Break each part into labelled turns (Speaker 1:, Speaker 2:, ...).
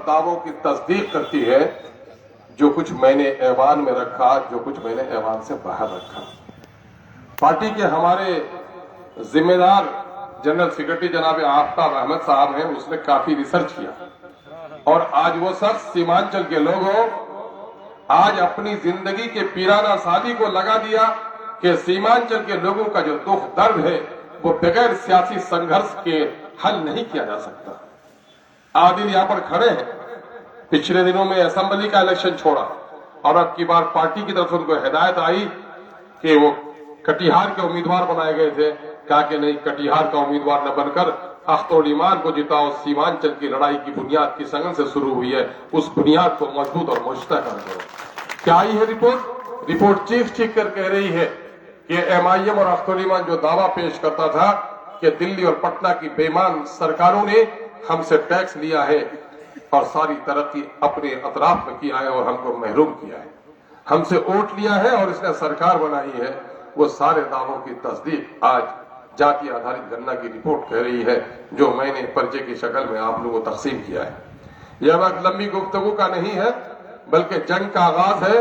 Speaker 1: दावों की तस्दीक करती है जो कुछ मैंने ऐवान में रखा, जो कुछ मैंने ऐवान से बाहर रखा। पार्टी के हमारे जिम्मेदार जनरल सेक्रेटरी जनाब आफ्ताब अहमद साहब हैं, उसने काफी रिसर्च किया और आज वो शख्स सीमांचल के लोगों आज अपनी जिंदगी के पीराना शादी को लगा दिया कि सीमांचल के लोगों का जो दुख दर्द है वो बगैर सियासी संघर्ष के हल नहीं किया जा सकता। आदिल यहाँ पर खड़े हैं, पिछले दिनों में असेंबली का इलेक्शन छोड़ा और अब की बार पार्टी की तरफ से उनको हिदायत आई कि वो कटिहार के उम्मीदवार बनाए गए थे। कहा कि नहीं, कटिहार का उम्मीदवार न बनकर अख्तर ईमान को जिताओ। सीमांचल की लड़ाई की बुनियाद की संगन से शुरू हुई है, उस बुनियाद को मजबूत और मुस्तहकम करो। क्या आई है रिपोर्ट चीख कर कह रही है कि एमआईएम और अख्तर ईमान जो दावा पेश करता था कि दिल्ली और पटना की बेईमान सरकारों ने हमसे टैक्स लिया है और सारी तरक्की अपने अतराफ में किया है और हमको महरूम किया है, हमसे वोट लिया है और इसने सरकार बनाई है, वो सारे दावों की तस्दीक आज जाति आधारित गणना की रिपोर्ट कह रही है, जो मैंने पर्चे की शक्ल में आप लोगों को तकसीम किया है। यह वक्त लंबी गुफ्तगू का नहीं है, बल्कि जंग का आगाज है।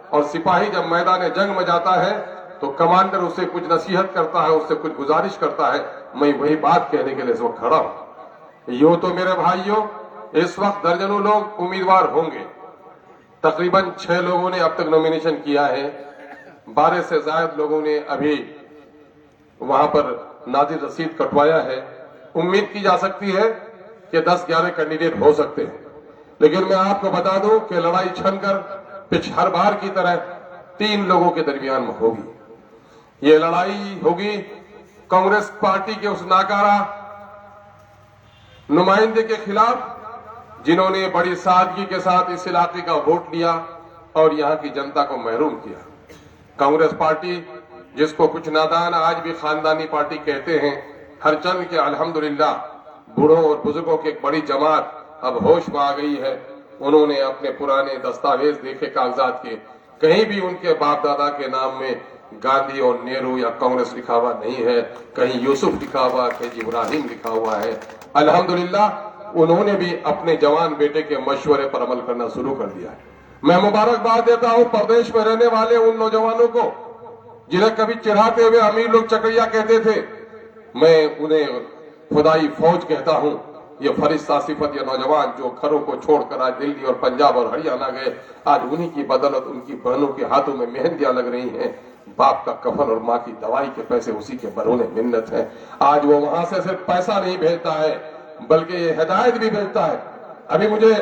Speaker 1: और सिपाही जब मैदान जंग में जाता है तो कमांडर उससे कुछ नसीहत करता है, उससे कुछ गुजारिश करता है। मैं वही बात कहने के लिए इस वक्त खड़ा हूं। यो तो मेरे भाइयों, इस वक्त दर्जनों लोग उम्मीदवार होंगे। तकरीबन 6 लोगों ने अब तक नॉमिनेशन किया है, 12 से ज्यादा लोगों ने अभी वहां पर नाजिर रसीद कटवाया है। उम्मीद की जा सकती है कि 10-11 कैंडिडेट हो सकते हैं, लेकिन मैं आपको बता दूं कि लड़ाई छनकर हर बार की तरह 3 लोगों के दरमियान में होगी। ये लड़ाई होगी कांग्रेस पार्टी के उस नाकारा नुमाइंदे के खिलाफ जिन्होंने बड़ी सादगी के साथ इस इलाके का वोट लिया और यहां की जनता को महरूम किया। कांग्रेस पार्टी, जिसको कुछ नादान आज भी खानदानी पार्टी कहते हैं, हर चंद के अल्हम्दुलिल्लाह बूढ़ों और बुजुर्गों की एक बड़ी जमात अब होश में आ गई है। उन्होंने अपने पुराने दस्तावेज देखे कागजात के, कहीं भी उनके बाप दादा के नाम में गांधी और नेहरू या कांग्रेस लिखा हुआ नहीं है, कहीं यूसुफ लिखा हुआ, कहीं इब्राहिम लिखा हुआ है। अल्हम्दुलिल्लाह उन्होंने भी अपने जवान बेटे के मशवरे पर अमल करना शुरू कर दिया है। मैं मुबारकबाद देता हूं प्रदेश में रहने वाले उन नौजवानों को जिन्हें कभी चिढ़ाते हुए अमीर लोग चकरिया कहते थे। मैं उन्हें खुदाई फौज कहता हूं। ये फरिश्ता सिफत ये नौजवान जो घरों को छोड़कर आज दिल्ली और पंजाब और हरियाणा गए, आज उन्हीं की बदौलत उनकी बहनों के हाथों में मेहंदियां लग रही हैं। बाप का कफन और माँ की दवाई के पैसे उसी के बरोने मिन्नत है। आज वो वहां से सिर्फ पैसा नहीं भेजता है, बल्कि ये हिदायत भी भेजता है। अभी मुझे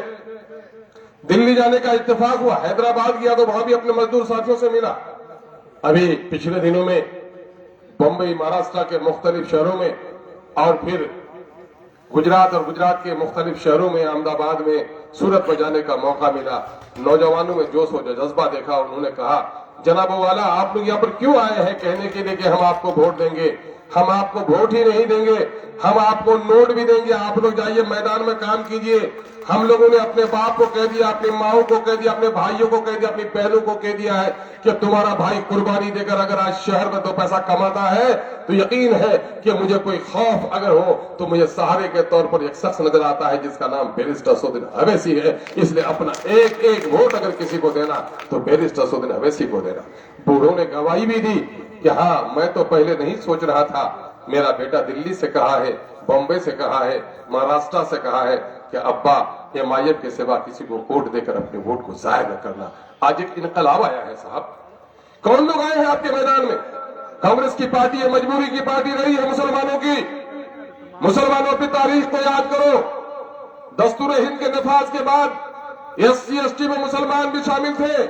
Speaker 1: दिल्ली जाने का इत्तेफाक हुआ, हैदराबाद गया तो वहां भी अपने मजदूर साथियों से मिला। अभी पिछले दिनों में बम्बई, महाराष्ट्र के मुख्तलिफ शहरों में और फिर गुजरात और गुजरात के मुख्तलिफ शहरों में, अहमदाबाद में, सूरत में जाने का मौका मिला। नौजवानों में जोश और जज्बा देखा। उन्होंने कहा, जनाब वाला आप लोग यहाँ पर क्यों आए हैं कहने के लिए कि हम आपको वोट देंगे? हम आपको वोट ही नहीं देंगे, हम आपको नोट भी देंगे, आप लोग जाइए मैदान में काम कीजिए। हम लोगों ने अपने बाप को कह दिया, अपनी माओ को कह दिया, अपने भाइयों को कह दिया, अपनी बहनों को कह दिया है कि तुम्हारा भाई कुर्बानी देकर अगर आज शहर में 2 पैसा कमाता है तो यकीन है कि मुझे कोई खौफ अगर हो तो मुझे सहारे के तौर पर एक शख्स नजर आता है जिसका नाम बैरिस्टर असदुद्दीन अवैसी है। इसलिए अपना एक वोट अगर किसी को देना तो बैरिस्टर असदुद्दीन अवैसी को देना। बूढ़ों ने गवाही भी दी कि हाँ, मैं तो पहले नहीं सोच रहा था, मेरा बेटा दिल्ली से कहा है, बॉम्बे से कहा है, महाराष्ट्र से कहा है कि अब्बा एमआईएम के सिवा किसी को वोट देकर अपने वोट को जाहिर न करना। आज एक इनकलाब आया है साहब। कौन लोग आए हैं आपके मैदान में? कांग्रेस की पार्टी है, मजबूरी की पार्टी रही है मुसलमानों की। मुसलमानों की तारीख को याद करो। दस्तूर हिंद के नफाज के बाद SC/ST में मुसलमान भी शामिल थे,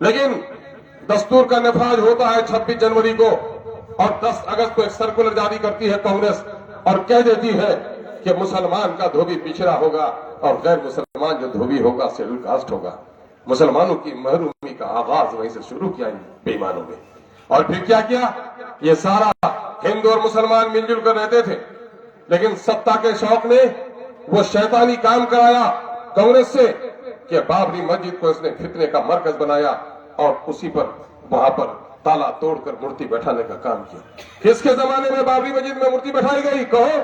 Speaker 1: लेकिन दस्तूर का नफाज होता है 26 जनवरी को और 10 अगस्त को एक सर्कुलर जारी करती है कांग्रेस और कह देती है कि मुसलमान का धोबी पिछड़ा होगा और गैर मुसलमान जो धोबी होगा शेड्यूल कास्ट होगा। मुसलमानों की महरूमी का आगाज वहीं से शुरू किया इन बेईमानों ने। और फिर क्या किया? ये सारा हिंदू और मुसलमान मिलजुल कर रहते थे, लेकिन सत्ता के शौक ने वो शैतानी काम कराया कांग्रेस से कि बाबरी मस्जिद को इसने फितने का मरकज बनाया और उसी पर वहां पर ताला तोड़कर मूर्ति बैठाने का काम किया। किसके जमाने में बाबरी मस्जिद में मूर्ति बैठाई गई? कहो।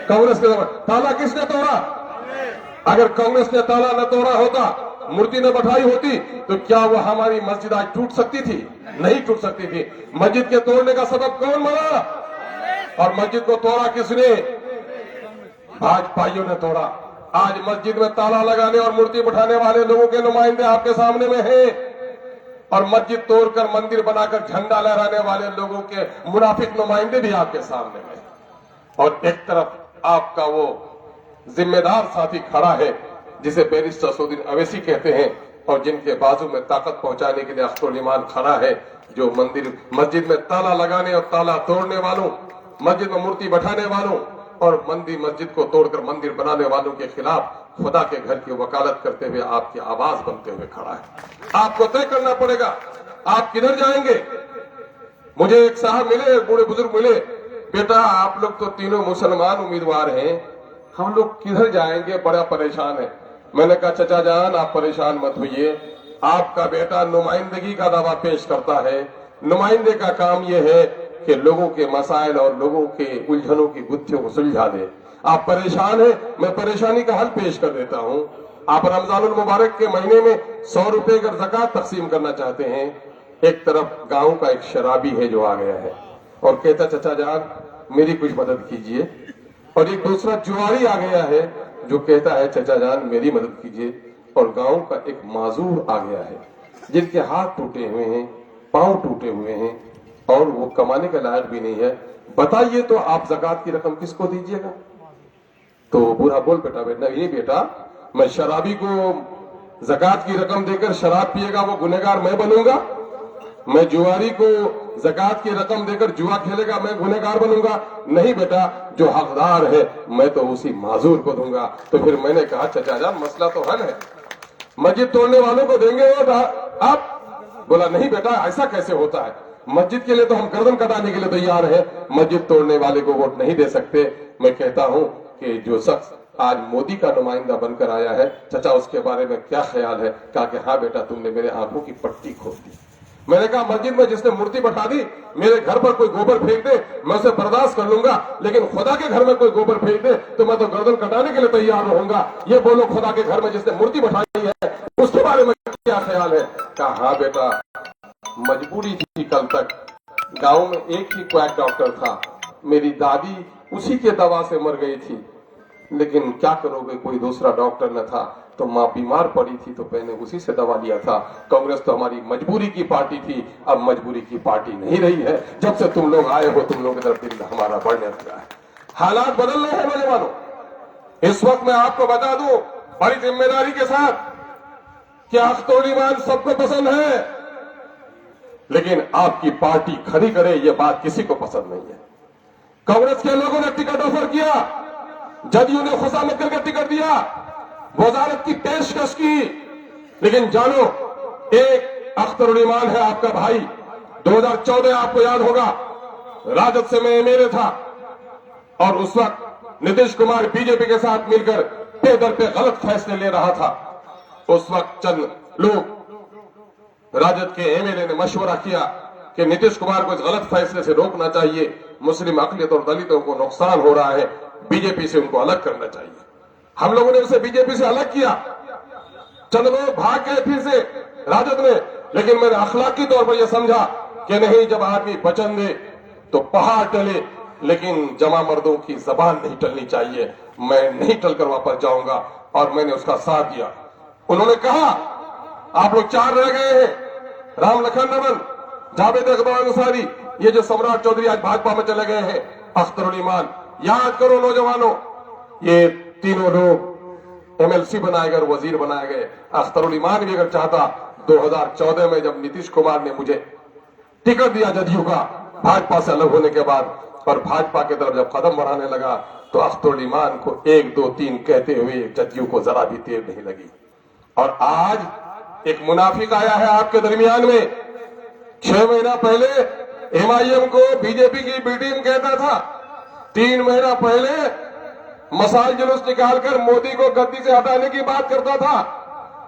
Speaker 1: कांग्रेस के जमाने। ताला किसने तोड़ा? अगर कांग्रेस ने ताला न तोड़ा होता, मूर्ति न बैठाई होती, तो क्या वो हमारी मस्जिद आज टूट सकती थी? नहीं टूट सकती थी। मस्जिद के तोड़ने का सबब कौन बना? और मस्जिद को तोड़ा किसने? भाजपाइयों ने तोड़ा। आज मस्जिद में ताला लगाने और मूर्ति बैठाने वाले लोगों के नुमाइंदे आपके सामने में हैं, और मस्जिद तोड़कर मंदिर बनाकर झंडा लहराने वाले लोगों के मुनाफिक नुमाइंदे भी आपके सामने में। और एक तरफ आपका वो जिम्मेदार साथी खड़ा है जिसे बैरिस्टर असदुद्दीन अवैसी कहते हैं, और जिनके बाजू में ताकत पहुंचाने के लिए अख्तरुल ईमान खड़ा है, जो मस्जिद में ताला लगाने और ताला तोड़ने वालों, मस्जिद में मूर्ति बैठाने वालों और मस्जिद को तोड़कर मंदिर बनाने वालों के खिलाफ खुदा के घर की वकालत करते हुए आपकी आवाज बनते हुए खड़ा है। आपको तय करना पड़ेगा आप किधर जाएंगे। मुझे एक साहब मिले, बूढ़े बुजुर्ग मिले, बेटा आप लोग तो तीनों मुसलमान उम्मीदवार हैं, हम लोग किधर जाएंगे, बड़ा परेशान है। मैंने कहा चचा जान आप परेशान मत होइए, आपका बेटा नुमाइंदगी का दावा पेश करता है। नुमाइंदे का काम यह है कि लोगों के मसाइल और लोगों के उलझनों की गुत्थियों को सुलझा दे। आप परेशान हैं, मैं परेशानी का हल पेश कर देता हूं। आप रमजानुल मुबारक के महीने में 100 रुपए का ज़कात तकसीम करना चाहते हैं। एक तरफ गांव का एक शराबी है जो आ गया है और कहता चचा जान मेरी कुछ मदद कीजिए, और एक दूसरा जुआरी आ गया है जो कहता है चचा जान मेरी मदद कीजिए, और गांव का एक माजूर आ गया है जिनके हाथ टूटे हुए हैं, पांव टूटे हुए हैं और वो कमाने के लायक भी नहीं है। बताइए तो आप ज़कात की रकम किसको दीजिएगा? तो बूढ़ा बोल बेटा नहीं बेटा, मैं शराबी को ज़कात की रकम देकर शराब पिएगा वो गुनहगार मैं बनूंगा, मैं जुआरी को ज़कात की रकम देकर जुआ खेलेगा मैं गुनहगार बनूंगा, नहीं बेटा जो हकदार है मैं तो उसी माजूर को दूंगा। तो फिर मैंने कहा चचा जान मसला तो हल है, मस्जिद तोड़ने वालों को देंगे वोट आप? बोला नहीं बेटा ऐसा कैसे होता है, मस्जिद के लिए तो हम गर्दन कटाने के लिए तैयार है, मस्जिद तोड़ने वाले को वोट नहीं दे सकते। मैं कहता हूं कि जो शख्स आज मोदी का नुमाइंदा बनकर आया है, चचा उसके बारे में क्या ख्याल है? कहा कि हाँ बेटा तुमने मेरे आंखों की पट्टी खोल दी। मैंने कहा मस्जिद में जिसने मूर्ति बैठा दी, मेरे घर पर कोई गोबर फेंक दे मैं उसे बर्दाश्त कर लूंगा, लेकिन खुदा के घर में कोई गोबर फेंक दे तो मैं तो गर्दन कटाने के लिए तैयार रहूंगा। ये बोलो खुदा के घर में जिसने मूर्ति बैठाई है उसके बारे में क्या ख्याल है? कहा हाँ बेटा मजबूरी थी, कल तक गांव में एक ही क्वैक डॉक्टर था, मेरी दादी उसी के दवा से मर गई थी, लेकिन क्या करोगे कोई दूसरा डॉक्टर न था, तो माँ बीमार पड़ी थी तो मैंने उसी से दवा लिया था। कांग्रेस तो हमारी मजबूरी की पार्टी थी, अब मजबूरी की पार्टी नहीं रही है। जब से तुम लोग आए हो तुम लोगों की तरफ दिल हमारा बढ़ने लगा है। हालात बदल रहे हैं नौजवानों। इस वक्त मैं आपको बता दूं बड़ी जिम्मेदारी के साथ कि अख्तरुल ईमान सबको पसंद है, लेकिन आपकी पार्टी खड़ी करे ये बात किसी को पसंद नहीं है। कांग्रेस के लोगों ने टिकट ऑफर किया, जदयू ने खुशामद करके टिकट दिया, वजारत की पेशकश की, लेकिन जानो एक अख्तरुल ईमान है आपका भाई। 2014 आपको याद होगा राजद से मैं एमएलए था और उस वक्त नीतीश कुमार बीजेपी के साथ मिलकर पे दर पे गलत फैसले ले रहा था। उस वक्त चंद लोग राजद के एमएलए ने मशवरा किया कि नीतीश कुमार को इस गलत फैसले से रोकना चाहिए, मुस्लिम अक़लियत और दलितों को नुकसान हो रहा है, बीजेपी से उनको अलग करना चाहिए। हम लोगों ने उसे बीजेपी से अलग किया, चंद लोग भाग गए फिर से राजद में, लेकिन मैंने अखलाकी तौर पर यह समझा कि नहीं, जब आदमी वचन दे तो पहाड़ टले, लेकिन जमा मर्दों की जबान नहीं टलनी चाहिए। मैं नहीं टलकर वापस जाऊंगा और मैंने उसका साथ दिया। उन्होंने कहा आप लोग 4 रह गए हैं, राम लखन रमन, जावेद अख्तर अंसारी, ये जो सम्राट चौधरी आज भाजपा में चले गए हैं, अख्तरुल ईमान। याद करो नौजवानों, ये तीनों लोग एमएलसी बनाए गए, वजीर बनाए गए। अख्तरुल ईमान भी अगर चाहता 2014 में जब नीतीश कुमार ने मुझे टिकट दिया जदयू का भाजपा से अलग होने के बाद और भाजपा की तरफ जब कदम बढ़ाने लगा, तो अख्तरुल ईमान को 1 2 3 कहते हुए जदयू को जरा भी देर नहीं लगी। और आज एक मुनाफिक आया है आपके दरमियान में। 6 महीना पहले एमआईएम को बीजेपी की बी टीम कहता था, 3 महीना पहले मसाल जुलूस निकालकर मोदी को गद्दी से हटाने की बात करता था,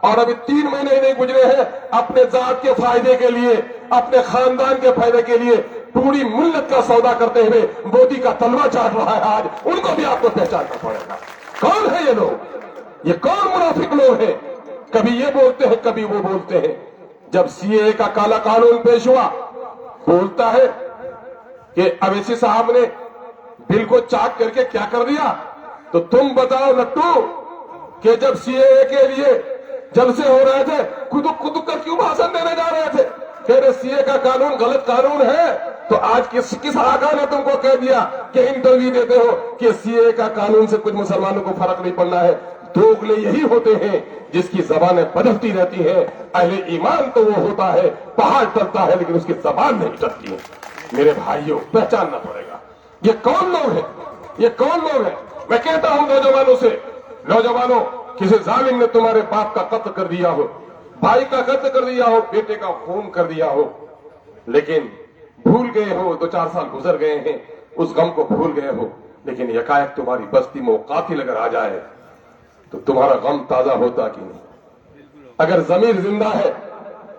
Speaker 1: और अभी 3 महीने ही नहीं गुजरे हैं अपने जात के फायदे के लिए, अपने खानदान के फायदे के लिए पूरी मिल्लत का सौदा करते हुए मोदी का तलवा चाट रहा है। आज उनको भी आपको पहचानना पड़ेगा, कौन है ये लोग? ये कौन मुनाफिक लोग हैं? कभी ये बोलते हैं, कभी वो बोलते हैं। जब सीएए का काला कानून पेश हुआ, बोलता है कि अवैसी साहब ने बिल को चाक करके क्या कर दिया। तो तुम बताओ लट्टू कि जब सीएए के लिए जलसे हो रहे थे, खुद कर क्यों भाषण देने जा रहे थे? कह रहे सीए का कानून गलत कानून है। तो आज किस आका ने तुमको कह दिया कि इंटरव्यू देते हो कि सीए का कानून से कुछ मुसलमानों को फर्क नहीं पड़ना है? दोगले यही होते हैं जिसकी जबानें बदलती रहती हैं। अहले ईमान तो वो होता है, पहाड़ टलता है लेकिन उसकी जबान नहीं टलती है। मेरे भाइयों, पहचानना पड़ेगा ये कौन लोग हैं, ये कौन लोग हैं। मैं कहता हूं नौजवानों से, नौजवानों, किसी जालिम ने तुम्हारे बाप का कत्ल कर दिया हो, भाई का कत्ल कर दिया हो, बेटे का खून कर दिया हो, लेकिन भूल गए हो, 2-4 साल गुजर गए हैं, उस गम को भूल गए हो, लेकिन यकायक तुम्हारी बस्ती में वो कातिल अगर आ जाए तो तुम्हारा गम ताजा होता कि नहीं? अगर जमीर जिंदा है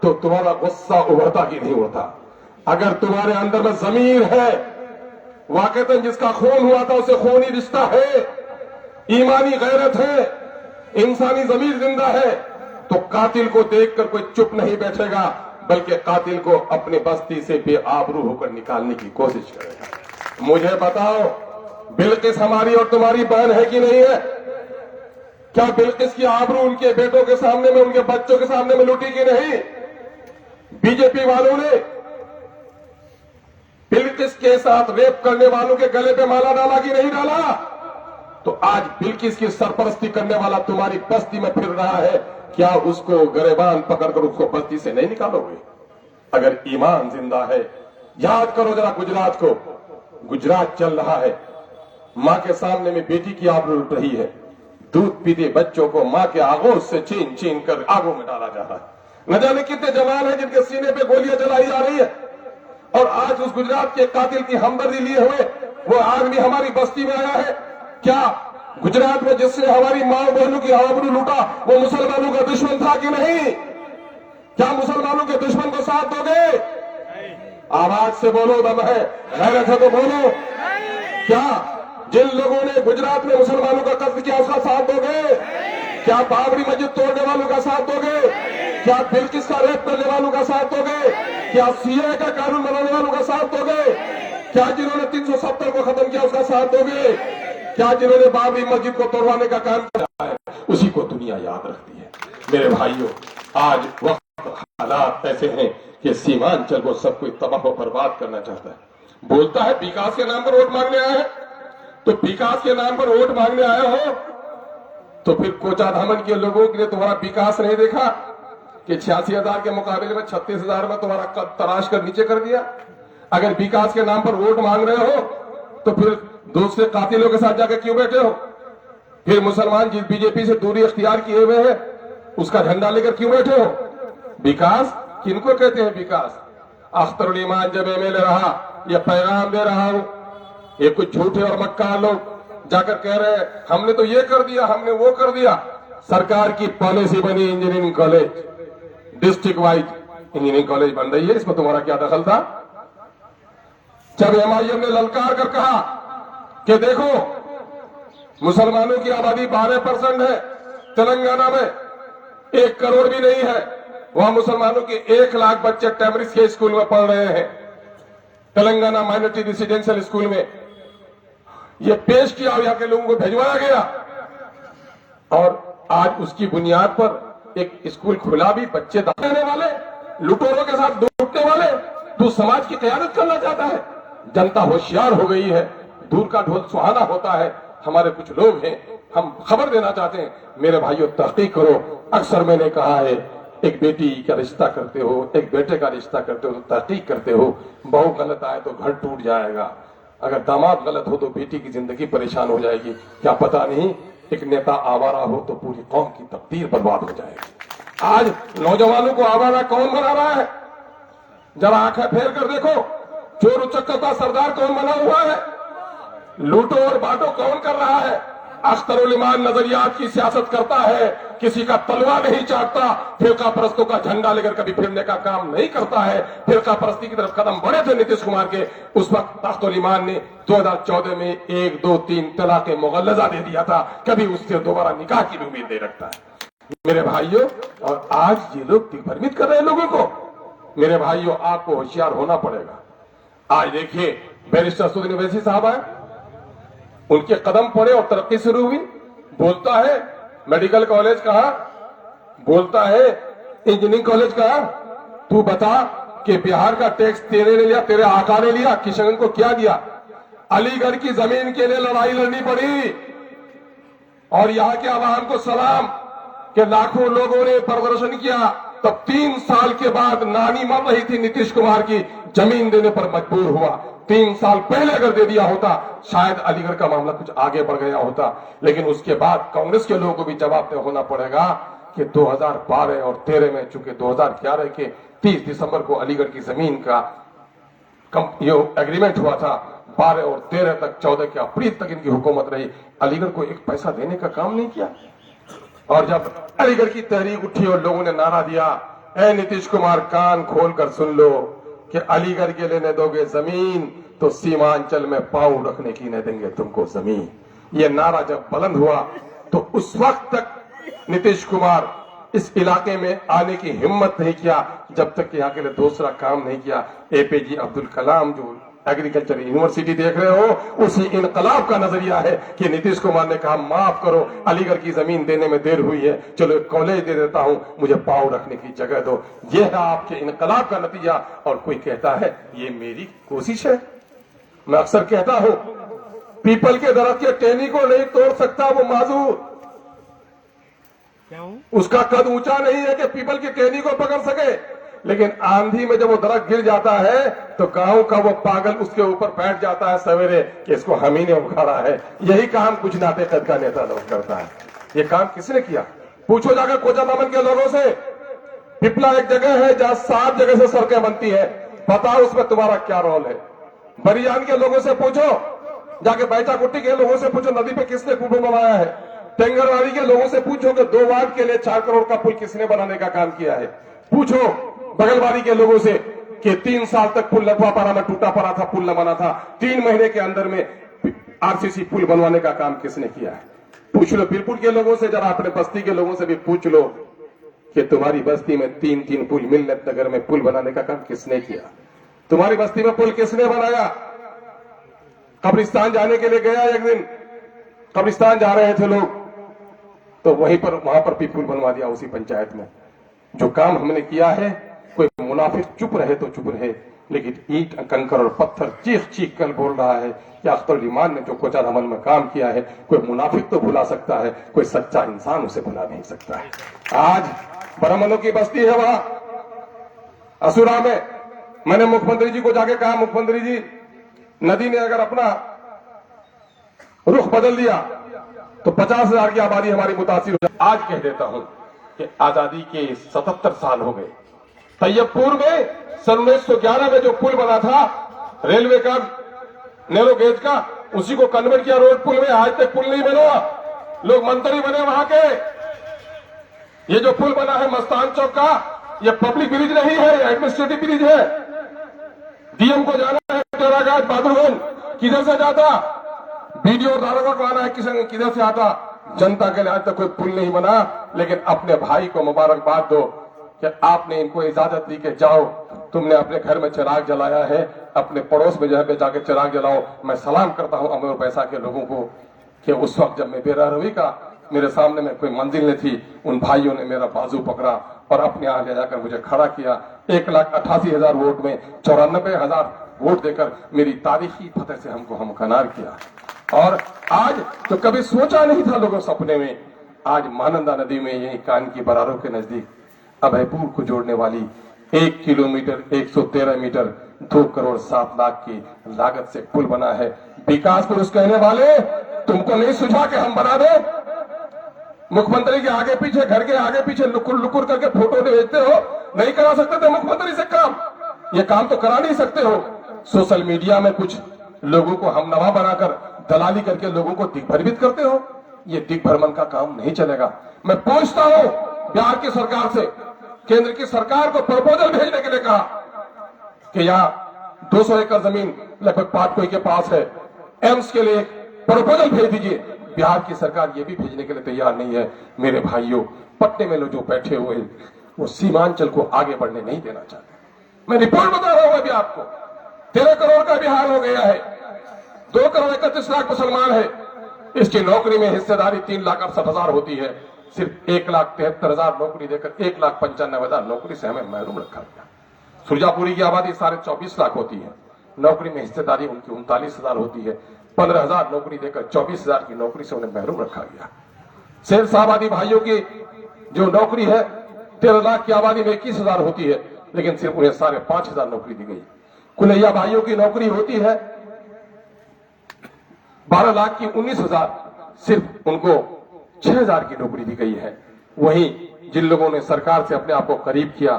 Speaker 1: तो तुम्हारा गुस्सा उभरता कि नहीं होता? अगर तुम्हारे अंदर में जमीर है, वाकईतन जिसका खून हुआ था उसे खूनी रिश्ता है, ईमानी गैरत है, इंसानी जमीर जिंदा है, तो कातिल को देखकर कोई चुप नहीं बैठेगा, बल्कि कातिल को अपनी बस्ती से बेआबरू होकर निकालने की कोशिश करेगा। मुझे बताओ, बिल्किस हमारी और तुम्हारी बहन है कि नहीं है? क्या बिल्किस की आबरू उनके बेटों के सामने में, उनके बच्चों के सामने में लूटी कि नहीं? बीजेपी वालों ने बिल्किस के साथ रेप करने वालों के गले पे माला डाला कि नहीं डाला? तो आज बिल्किस की सरपरस्ती करने वाला तुम्हारी बस्ती में फिर रहा है, क्या उसको गरेबान पकड़कर उसको बस्ती से नहीं निकालोगे? अगर ईमान जिंदा है, याद करो जरा गुजरात को। गुजरात चल रहा है, मां के सामने में बेटी की आबरू लुट रही है, दूध पीते बच्चों को मां के आगोश से छीन छीन कर आगों में डाला जा रहा है। न जाने कितने जवान हैं जिनके सीने पे गोलियां चलाई जा रही है, और आज उस गुजरात के कातिल की हमदर्दी लिए हुए वो आदमी हमारी बस्ती में आया है। क्या गुजरात में जिससे हमारी मां बहनों की आबरू लूटा वो मुसलमानों का दुश्मन था कि नहीं? क्या मुसलमानों के दुश्मन को साथ दोगे? आवाज से बोलो, दम है, गैरत है तो बोलो। क्या जिन लोगों ने गुजरात में मुसलमानों का कत्ल किया उसका साथ दोगे? क्या बाबरी मस्जिद तोड़ने वालों का साथ दोगे? क्या बिल्किस का रेप करने वालों का साथ दोगे? क्या सीए का कानून बनाने वालों का साथ दोगे? क्या जिन्होंने 370 को खत्म किया उसका साथ दोगे? क्या जिन्होंने बाबरी मस्जिद को तोड़वाने का काम किया है उसी को दुनिया याद रखती है? मेरे भाइयों, आज वक्त हालात ऐसे हैं कि सीमांचल को सब कोई तबाह और बर्बाद करना चाहता है। बोलता है विकास के नाम पर वोट मांगने आए हैं, तो विकास के नाम पर वोट मांगने आए हो तो फिर कोचा धामन के लोगों के लिए तुम्हारा विकास नहीं देखा कि 86,000 के मुकाबले में 36,000 में तुम्हारा कद तराश कर नीचे कर दिया? अगर विकास के नाम पर वोट मांग रहे हो तो फिर दूसरे कातिलों के साथ जाकर क्यों बैठे हो? फिर मुसलमान जिस बीजेपी से दूरी अख्तियार किए हुए हैं उसका झंडा लेकर क्यों बैठे हो? विकास किनको कहते हैं? विकास अख्तरुल ईमान जब एमएलए रहा, यह पैगाम दे रहा हूं, ये कुछ झूठे और मक्कार लोग जाकर कह रहे हैं हमने तो ये कर दिया, हमने वो कर दिया। सरकार की पॉलिसी बनी engineering college, district wise engineering college बन रही है, इसमें तुम्हारा क्या दखल था? जब एमआईएम ने ललकार कर कहा कि देखो मुसलमानों की आबादी 12% है, तेलंगाना में 1 करोड़ भी नहीं है, वहां मुसलमानों के 1 लाख बच्चे टेमरिस के स्कूल में पढ़ रहे हैं, तेलंगाना माइनॉरिटी रेसिडेंशियल स्कूल में। यह पेश किया, यहाँ के लोगों को भिजवाया गया, और आज उसकी बुनियाद पर एक स्कूल खुला भी, बच्चे दाने वाले, लुटेरों के साथ लूटने वाले, तो समाज की क़यादत करना चाहता है। जनता होशियार हो गई है, दूर का ढोल सुहाना होता है। हमारे कुछ लोग हैं, हम खबर देना चाहते हैं, मेरे भाइयों तहकीक करो। अक्सर मैंने कहा है, एक बेटी का रिश्ता करते हो, एक बेटे का रिश्ता करते हो तो तहकीक करते हो, बहू गलत आए तो घर टूट जाएगा, अगर दामाद गलत हो तो बेटी की जिंदगी परेशान हो जाएगी। क्या पता नहीं एक नेता आवारा हो तो पूरी कौम की तकदीर बर्बाद हो जाएगी। आज नौजवानों को आवारा कौन बना रहा है? जरा आंखें फेर कर देखो, चोर उचक्कर का सरदार कौन बना हुआ है? लूटो और बांटो कौन कर रहा है? अख्तरुल ईमान नजरियात की सियासत करता है, किसी का तलवार नहीं चाटता, फिरका परस्तों का झंडा लेकर कभी फिरने का काम नहीं करता है। फिरका परस्ती की तरफ कदम बढ़े थे नीतीश कुमार के, उस वक्त अख्तरुल ईमान ने 2014 में 1, 2, 3 तलाक मुगल्लजा दे दिया था। कभी उससे दोबारा निकाह की भी उम्मीद नहीं रखता है मेरे भाइयों। और आज ये लोग दिग्भ्रमित कर रहे हैं लोगों को। मेरे भाइयों, आपको होशियार होना पड़ेगा। आज देखिए बैरिस्टर असदुद्दीन ओवैसी साहब आए, उनके कदम पड़े और तरक्की शुरू हुई। बोलता है मेडिकल कॉलेज कहा, बोलता है इंजीनियरिंग कॉलेज कहा। तू बता कि बिहार का टैक्स तेरे ने लिया, तेरे आका ने लिया, किशनगंज को क्या दिया? अलीगढ़ की जमीन के लिए लड़ाई लड़नी पड़ी और यहां के आवाम को सलाम कि लाखों लोगों ने प्रदर्शन किया। तब 3 साल के बाद नानी मर रही थी नीतीश कुमार की, जमीन देने पर मजबूर हुआ। 3 साल पहले अगर दे दिया होता शायद अलीगढ़ का मामला कुछ आगे बढ़ गया होता। लेकिन उसके बाद कांग्रेस के लोगों को भी जवाबदेह होना पड़ेगा कि 2012 और 13 में, चूंकि 2011 के 30 दिसंबर को अलीगढ़ की जमीन का एग्रीमेंट हुआ था, 12 और 13 तक, 14 के अप्रैल तक इनकी हुकूमत रही। अलीगढ़ को एक पैसा देने का काम नहीं किया। और जब अलीगढ़ की तहरीक उठी और लोगों ने नारा दिया, ए नीतीश कुमार कान खोल कर सुन लो कि अलीगढ़ के लेने दोगे जमीन तो सीमांचल में पांव रखने की नहीं देंगे तुमको जमीन। ये नारा जब बुलंद हुआ तो उस वक्त तक नीतीश कुमार इस इलाके में आने की हिम्मत नहीं किया जब तक यहाँ के लिए दूसरा काम नहीं किया। एपीजे अब्दुल कलाम जो एग्रीकल्चर यूनिवर्सिटी देख रहे हो, उसी इनकलाब का नजरिया है कि नीतीश कुमार ने कहा माफ करो, अलीगढ़ की जमीन देने में देर हुई है, चलो एक कॉलेज दे देता हूं, मुझे पांव रखने की जगह दो। यह है आपके इनकलाब का नतीजा। और कोई कहता है ये मेरी कोशिश है। मैं अक्सर कहता हूं पीपल के दरख्त के टहनी को नहीं तोड़ सकता वो माजूर, उसका कद ऊंचा नहीं है कि पीपल की टहनी को पकड़ सके। लेकिन आंधी में जब वो दरख्त गिर जाता है तो गांव का वो पागल उसके ऊपर बैठ जाता है सवेरे कि इसको हम ही ने उखाड़ा है। यही काम कुछ नाते कद का नेता लोग करता है। ये काम किसने किया? पूछो जाकर कोचामामन के लोगों से। पिपला एक जगह है जहां 7 जगह से सड़कें बनती है, बताओ उसमें तुम्हारा क्या रोल है? बरियान के लोगों से पूछो, जाके बैचाकुट्टी के लोगों से पूछो नदी पे किसने पुल बनवाया है। टेंगरवाड़ी के लोगों से पूछो कि 2 वार्ड के लिए 4 करोड़ का पुल किसने बनाने का काम किया है। पूछो बगलवाड़ी के लोगों से कि 3 साल तक पुल लखवापारा में टूटा पड़ा था, पुल न बना था, 3 महीने के अंदर में आरसीसी पुल बनवाने का काम किसने किया है। पूछ लो बिरपुर के लोगों से, जरा अपने बस्ती के लोगों से भी पूछ लो कि तुम्हारी बस्ती में 3 पुल, मिल्लत नगर में पुल बनाने का काम किसने किया? तुम्हारी बस्ती में पुल किसने बनाया? कब्रिस्तान जाने के लिए गया एक दिन, कब्रिस्तान जा रहे थे लोग तो वहां पर भी पुल बनवा दिया उसी पंचायत में। जो काम हमने किया है, कोई मुनाफिक चुप रहे तो चुप रहे, लेकिन ईंट कंकर और पत्थर चीख चीख कर बोल रहा है कि अख्तरुल ईमान ने जो कोचाधामन में काम किया है, कोई मुनाफिक तो भुला सकता है, कोई सच्चा इंसान उसे भुला नहीं सकता है। आज ब्राह्मणों की बस्ती है वहां असुरा में। मैंने मुख्यमंत्री जी को जाके कहा, मुख्यमंत्री जी नदी ने अगर अपना रुख बदल दिया तो 50,000 की आबादी हमारी मुतासिर हो जाए। आज कह देता हूं कि आजादी के 77 साल हो गए। तैयबपुर में सन 1911 में जो पुल बना था रेलवे का, नैरो गेज का, उसी को कन्वर्ट किया रोड पुल में। आज तक पुल नहीं बना, लोग मंत्री बने वहां के। ये जो पुल बना है मस्तान चौक का, ये पब्लिक ब्रिज नहीं है, एडमिनिस्ट्रेटिव ब्रिज है। डीएम को जाना है टेराघाट बहादुरगंज, किधर से जाता? बीडीओ दारोगा को आना है किधर से आता? जनता के लिए आज तक कोई पुल नहीं बना। लेकिन अपने भाई को मुबारकबाद दो कि आपने इनको इजाजत दी कि जाओ, तुमने अपने घर में चिराग जलाया है, अपने पड़ोस में जहाँ पे जाके चिराग जलाओ। मैं सलाम करता हूं अमर पैसा के लोगों को कि उस वक्त जब मैं बेरारवी का मेरे सामने में कोई मंजिल नहीं थी, उन भाइयों ने मेरा बाजू पकड़ा और अपने यहाँ ले जाकर मुझे खड़ा किया। 1,88,000 वोट में 94,000 वोट देकर मेरी तारीखी फतेह से हमको हमकनार किया। और आज तो कभी सोचा नहीं था लोगों सपने में, आज महानंदा नदी में यही कान की बरारों के नजदीक अभयपुर को जोड़ने वाली 1 किलोमीटर 113 मीटर 2 करोड़ 7 लाख की लागत से पुल बना है। विकास पुरुष कहने वाले तुमको नहीं सुझा के हम बना दे? मुख्यमंत्री के आगे पीछे, घर के आगे पीछे लुकुर लुकुर करके फोटो भेजते हो, नहीं करा सकते थे मुख्यमंत्री से काम? ये काम तो करा नहीं सकते हो। सोशल मीडिया में कुछ लोगों को हमनवा बनाकर दलाली करके लोगों को दिग्भ्रमित करते हो। ये दिग्भ्रमण का काम नहीं चलेगा। मैं पूछता हूं बिहार की सरकार से, केंद्र की सरकार को प्रपोजल भेजने के लिए कहा कि यहाँ 200 एकड़ जमीन लगभग पाटकोई के पास है, एम्स के लिए प्रपोजल भेज दीजिए। बिहार की सरकार ये भी भेजने के लिए तैयार नहीं है। मेरे भाइयों, पटने में लोग जो बैठे हुए हैं वो सीमांचल को आगे बढ़ने नहीं देना चाहते। मैं रिपोर्ट बता रहा हूं अभी आपको, 13 करोड़ का बिहार हो गया है, 2 करोड़ 31 लाख मुसलमान है, इसकी नौकरी में हिस्सेदारी 3,68,000 होती है। सिर्फ 1,73,000 नौकरी देकर 1,95,000 नौकरी से हमें महरूम रखा गया। सुरजापुरी की आबादी 24.5 लाख होती है, नौकरी में हिस्सेदारी उनकी 39,000 होती है। 15,000 नौकरी देकर 24,000 की नौकरी से उन्हें महरूम रखा गया। शेर आबादी भाइयों की जो नौकरी है 13 लाख की आबादी में 21,000 होती है, लेकिन सिर्फ उन्हें 5,500 नौकरी दी गई। कुलैया भाइयों की नौकरी होती है 12 लाख की 19,000, सिर्फ उनको 6,000 की नौकरी दी गई है। वहीं जिन लोगों ने सरकार से अपने आप को करीब किया,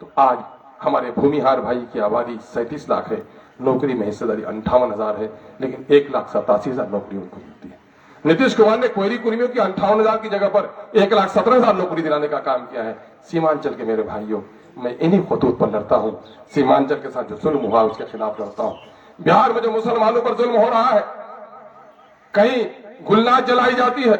Speaker 1: तो आज हमारे भूमिहार भाई की आबादी 37 लाख है, नौकरी में हिस्सेदारी 58,000 है, लेकिन 1,87,000 नौकरी उनको मिलती है। नीतीश कुमार ने कोयरी कुर्मियों की 58,000 की जगह पर 1,17,000 नौकरी दिलाने का काम किया है। सीमांचल के मेरे भाइयों, मैं इन्हीं खतूत पर लड़ता हूं। सीमांचल के साथ जो जुल्म हुआ उसके खिलाफ लड़ता हूं। बिहार में जो मुसलमानों पर जुल्म हो रहा है, कहीं गुलनाज जलाई जाती है,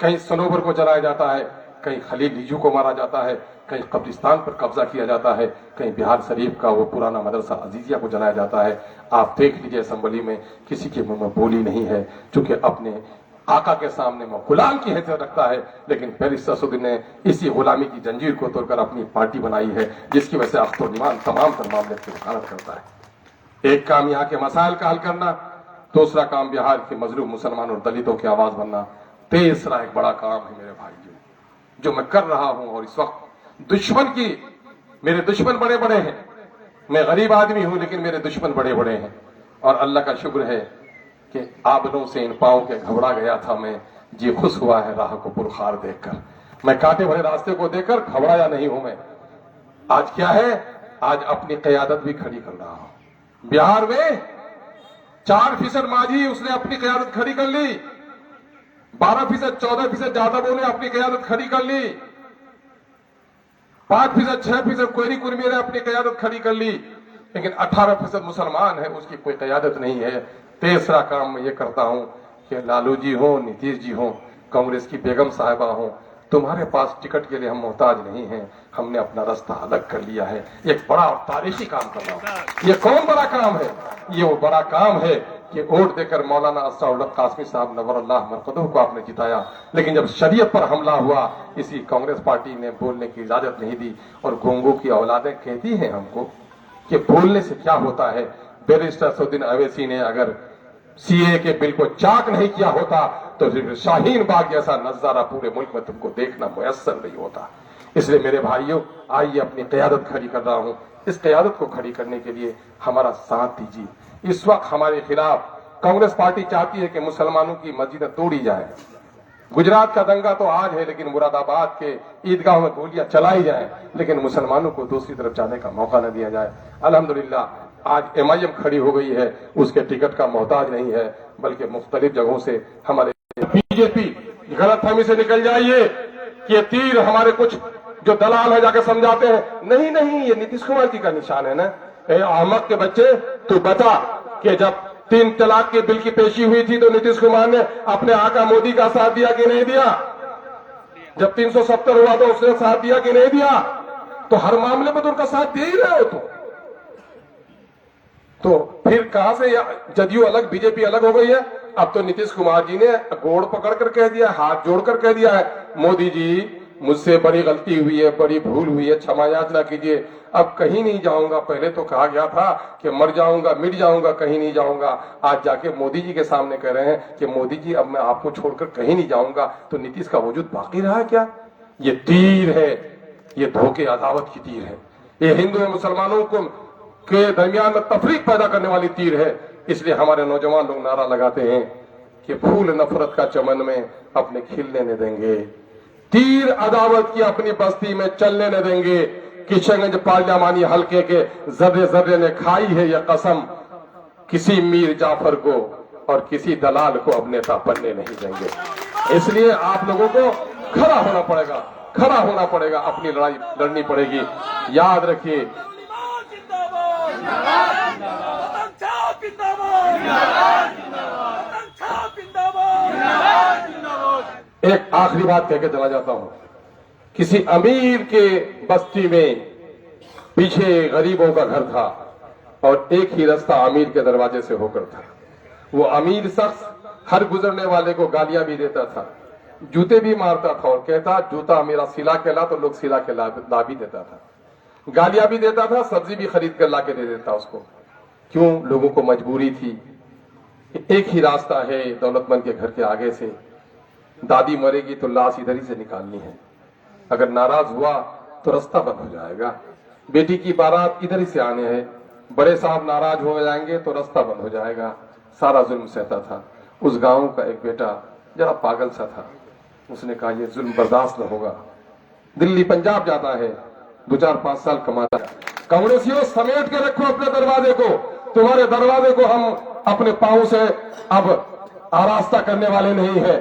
Speaker 1: कहीं सनोबर को जलाया जाता है, कहीं खलील लीजू को मारा जाता है, कहीं कब्रिस्तान पर कब्जा किया जाता है, कहीं बिहार शरीफ का वो पुराना मदरसा अजीजिया को जलाया जाता है। आप देख लीजिए असेंबली में किसी के मुंह में बोली नहीं है, क्योंकि अपने आका के सामने वो गुलाम की हैसियत रखता है। लेकिन बैरिस्टर असदुद्दीन ने इसी गुलामी की जंजीर को तोड़कर अपनी पार्टी बनाई है, जिसकी वजह से अख्तर तमाम मामले की वकालत करता है। एक काम यहाँ के मसाइल का हल करना, दूसरा काम बिहार के मजलूम मुसलमान और दलितों की आवाज बनना, तीसरा एक बड़ा काम है मेरे भाइयों जो मैं कर रहा हूं। और इस वक्त मेरे दुश्मन बड़े बड़े हैं। मैं गरीब आदमी हूं, लेकिन मेरे दुश्मन बड़े बड़े हैं। और अल्लाह का शुक्र है कि आबलों से इन पांव के घबरा गया था मैं, जी खुश हुआ है राह को पुरखार देखकर। मैं कांटे भरे रास्ते को देखकर घबराया नहीं हूं मैं। आज क्या है, आज अपनी क़यादत भी खड़ी कर रहा हूं। बिहार में 4% माझी उसने अपनी क़यादत खड़ी कर ली, 12%, 14% यादवों ने अपनी क़यादत खड़ी कर ली, 5%, 6% कोयरी कुर्मी ने अपनी क़यादत खड़ी कर ली, लेकिन 18% मुसलमान है, उसकी कोई क़यादत नहीं है। तीसरा काम मैं ये करता हूं कि लालू जी हो, नीतीश जी हो, कांग्रेस की बेगम साहिबा हो, तुम्हारे पास टिकट के लिए हम मोहताज नहीं हैं, हमने अपना रास्ता अलग कर लिया है। एक बड़ा और तारीखी काम कर रहा हूं। ये कौन बड़ा काम है? ये वो बड़ा काम है कि वोट देकर मौलाना असराउल्लाह कासमी साहब नवरुल्लाह मरकदूह को आपने जिताया, लेकिन जब शरीयत पर हमला हुआ, इसी कांग्रेस पार्टी ने बोलने की इजाजत नहीं दी। और गोंगों की औलादें कहती हैं हमको कि बोलने से क्या होता है। बैरिस्टर असदुद्दीन अवैसी ने अगर सीए के बिल को चाक नहीं किया होता तो शाहीन बाग जैसा नजारा पूरे मुल्क में तुमको देखना मुयस्सर नहीं होता। इसलिए मेरे भाइयों, आइए अपनी क़यादत खड़ी कर रहा हूं। इस क़यादत को खड़ी करने के लिए हमारा साथ दीजिए। इस वक्त हमारे खिलाफ कांग्रेस पार्टी चाहती है कि मुसलमानों की मस्जिदें तोड़ी जाए। गुजरात का दंगा तो आज है, लेकिन मुरादाबाद के ईदगाह में गोलियां चलाई जाए, लेकिन मुसलमानों को दूसरी तरफ जाने का मौका न दिया जाए। अल्हम्दुलिल्लाह आज MIM खड़ी हो गई है, उसके टिकट का मोहताज नहीं है, बल्कि मुख्तलिफ जगहों से हमारे बीजेपी गलतफहमी से निकल जाइए कि ये तीर हमारे कुछ जो दलाल है जाके समझाते हैं। नहीं नहीं, ये नीतीश कुमार की का निशान है ना। अहमद के बच्चे, तू बता कि जब 3 तलाक के बिल की पेशी हुई थी तो नीतीश कुमार ने अपने आका मोदी का साथ दिया कि नहीं दिया? जब 370 हुआ तो उसने साथ दिया कि नहीं दिया? तो हर मामले में तो उनका साथ दे ही रहे हो। तो फिर कहां से जदयू अलग, बीजेपी अलग हो गई है? अब तो नीतीश कुमार जी ने गोड़ पकड़कर कह दिया, हाथ जोड़कर कह दिया है, मोदी जी मुझसे बड़ी गलती हुई है, बड़ी भूल हुई है, क्षमा याचना कीजिए, अब कहीं नहीं जाऊंगा। पहले तो कहा गया था कि मर जाऊंगा, मिट जाऊंगा, कहीं नहीं जाऊंगा। आज जाके मोदी जी के सामने कह रहे हैं कि मोदी जी अब मैं आपको छोड़कर कहीं नहीं जाऊंगा। तो नीतीश का वजूद बाकी रहा क्या? ये तीर है, ये धोखे अदावत की तीर है, ये हिंदू और मुसलमानों को के दरमियान में तफरीक पैदा करने वाली तीर है। इसलिए हमारे नौजवान लोग नारा लगाते हैं कि फूल नफरत का चमन में अपने खिलने न देंगे, तीर अदावत की अपनी बस्ती में चलने न देंगे। किशनगंज पार्लियामानी हल्के के जर्रे जर्रे ने खाई है यह कसम, किसी मीर जाफर को और किसी दलाल को अब नेता बनने नहीं देंगे। इसलिए आप लोगों को खड़ा होना पड़ेगा, खड़ा होना पड़ेगा, अपनी लड़ाई लड़नी पड़ेगी। याद रखिए, एक आखिरी बात कहकर चला जाता हूं। किसी अमीर के बस्ती में पीछे गरीबों का घर था और एक ही रास्ता अमीर के दरवाजे से होकर था। वो अमीर शख्स हर गुजरने वाले को गालियां भी देता था, जूते भी मारता था और कहता जूता मेरा सिला के ला, तो लोग सिला के ला भी देता था, गालियां भी देता था, सब्जी भी खरीद कर ला के दे देता उसको। क्यों? लोगों को मजबूरी थी। एक ही रास्ता है दौलतमंद के घर के आगे से, दादी मरेगी तो लाश इधर ही से निकालनी है, अगर नाराज हुआ तो रास्ता बंद हो जाएगा, बेटी की बारात इधर ही से आने हैं, बड़े साहब नाराज हो जाएंगे तो रास्ता बंद हो जाएगा। सारा जुल्म सहता था। उस गांव का एक बेटा जरा पागल सा था, उसने कहा ये जुल्म बर्दाश्त न होगा, दिल्ली पंजाब जाता है, 2-4-5 साल कमाता है। कांग्रेसियों समेट के रखो अपने दरवाजे को, तुम्हारे दरवाजे को हम अपने पांव से अब आरास्ता करने वाले नहीं है।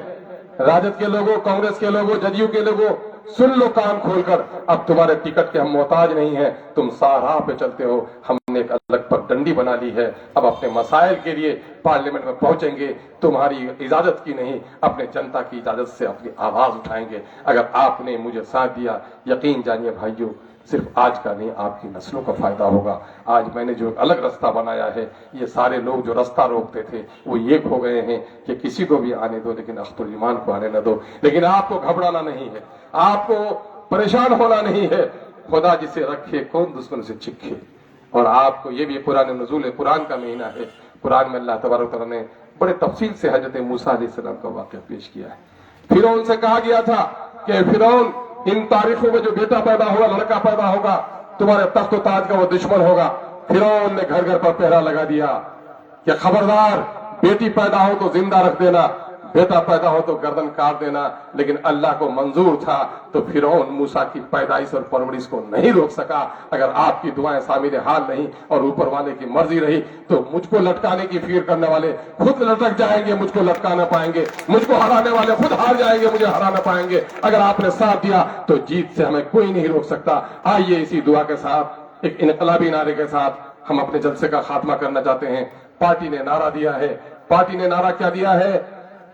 Speaker 1: राजद के लोगों, कांग्रेस के लोगों, जदयू के लोगों, सुन लो कान खोलकर, अब तुम्हारे टिकट के हम मोहताज नहीं है, तुम साराह पे चलते हो, हमने एक अलग पगडंडी बना ली है, अब अपने मसाइल के लिए पार्लियामेंट में पहुंचेंगे, तुम्हारी इजाजत की नहीं, अपने जनता की इजाजत से अपनी आवाज उठाएंगे। अगर आपने मुझे साथ दिया, यकीन जानिए भाइयों, सिर्फ आज का नहीं आपकी नस्लों का फायदा होगा। आज मैंने जो अलग रास्ता बनाया है, ये सारे लोग जो रास्ता रोकते थे वो ये हो गए हैं कि किसी को भी आने दो लेकिन अख्तुल ईमान को आने न दो। लेकिन आपको घबराना नहीं है, आपको परेशान होना नहीं है। खुदा जिसे रखे कौन दुश्मन से चिखे। और आपको ये भी कुरान नज़ूल कुरान का महीना है, कुरान में अल्लाह तबारक व तआला ने बड़े तफसील से हजरत मूसा अलैहिस्सलाम का वाक़या पेश किया है। फिरौन से कहा गया था कि फिरौन इन तारीखों में जो बेटा पैदा होगा, लड़का पैदा होगा, तुम्हारे तख्त व ताज का वो दुश्मन होगा। फिरौन ने घर घर पर पहरा लगा दिया कि खबरदार, बेटी पैदा हो तो जिंदा रख देना, बेटा पैदा हो तो गर्दन काट देना। लेकिन अल्लाह को मंजूर था तो फिरौन मूसा की पैदाइश और परवरिश को नहीं रोक सका। अगर आपकी दुआएं शामिल हाल नहीं और ऊपर वाले की मर्जी रही तो मुझको लटकाने की फिक्र करने वाले खुद लटक जाएंगे, मुझको लटका न पाएंगे, मुझको हराने वाले खुद हार जाएंगे, मुझे हरा न पाएंगे। अगर आपने साथ दिया तो जीत से हमें कोई नहीं रोक सकता। आइए इसी दुआ के साथ, एक इनकलाबी नारे के साथ हम अपने जलसे का खात्मा करना चाहते हैं। पार्टी ने नारा दिया है, पार्टी ने नारा क्या दिया है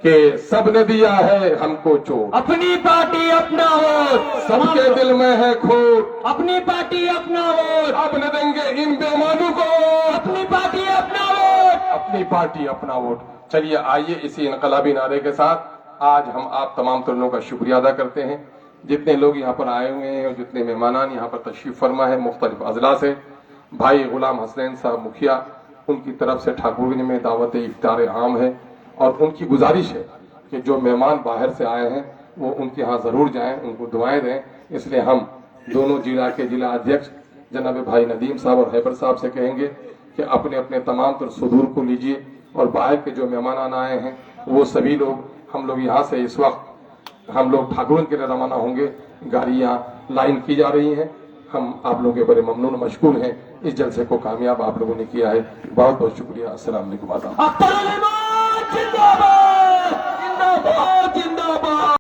Speaker 1: कि सबने दिया है हमको चोट,
Speaker 2: अपनी पार्टी अपना वोट,
Speaker 1: सबके दिल में है खोट,
Speaker 2: अपनी पार्टी अपना वोट,
Speaker 1: अब न देंगे इन बेईमानों को,
Speaker 2: अपनी पार्टी अपना वोट,
Speaker 1: अपनी पार्टी अपना वोट। चलिए आइए इसी इनकलाबी नारे के साथ आज हम आप तमाम लोगों का शुक्रिया अदा करते हैं, जितने लोग यहाँ पर आए हुए हैं और जितने मेहमान यहाँ पर तशरीफ फरमा है मुख्तलिफ अजला से। भाई गुलाम हसनैन साहब मुखिया, उनकी तरफ से ठाकुरगंज में दावत इफ्तार आम है और उनकी गुजारिश है कि जो मेहमान बाहर से आए हैं वो उनके यहाँ जरूर जाएं, उनको दुआएं दें। इसलिए हम दोनों जिला के जिला अध्यक्ष जनाब भाई नदीम साहब और हैबर साहब से कहेंगे कि अपने अपने तमाम तर सुदूर को लीजिए और बाहर के जो मेहमान आए हैं वो सभी लोग, हम लोग यहाँ से इस वक्त हम लोग ठाकुरगंज के लिए रवाना होंगे, गाड़ियाँ लाइन की जा रही हैं। हम आप लोगों के बड़े ममनून मशकूर हैं, इस जलसे को कामयाब आप लोगों ने किया है, बहुत बहुत शुक्रिया। अस्सलाम वालेकुम।
Speaker 2: जिंदाबाद जिंदाबाद जिंदाबाद।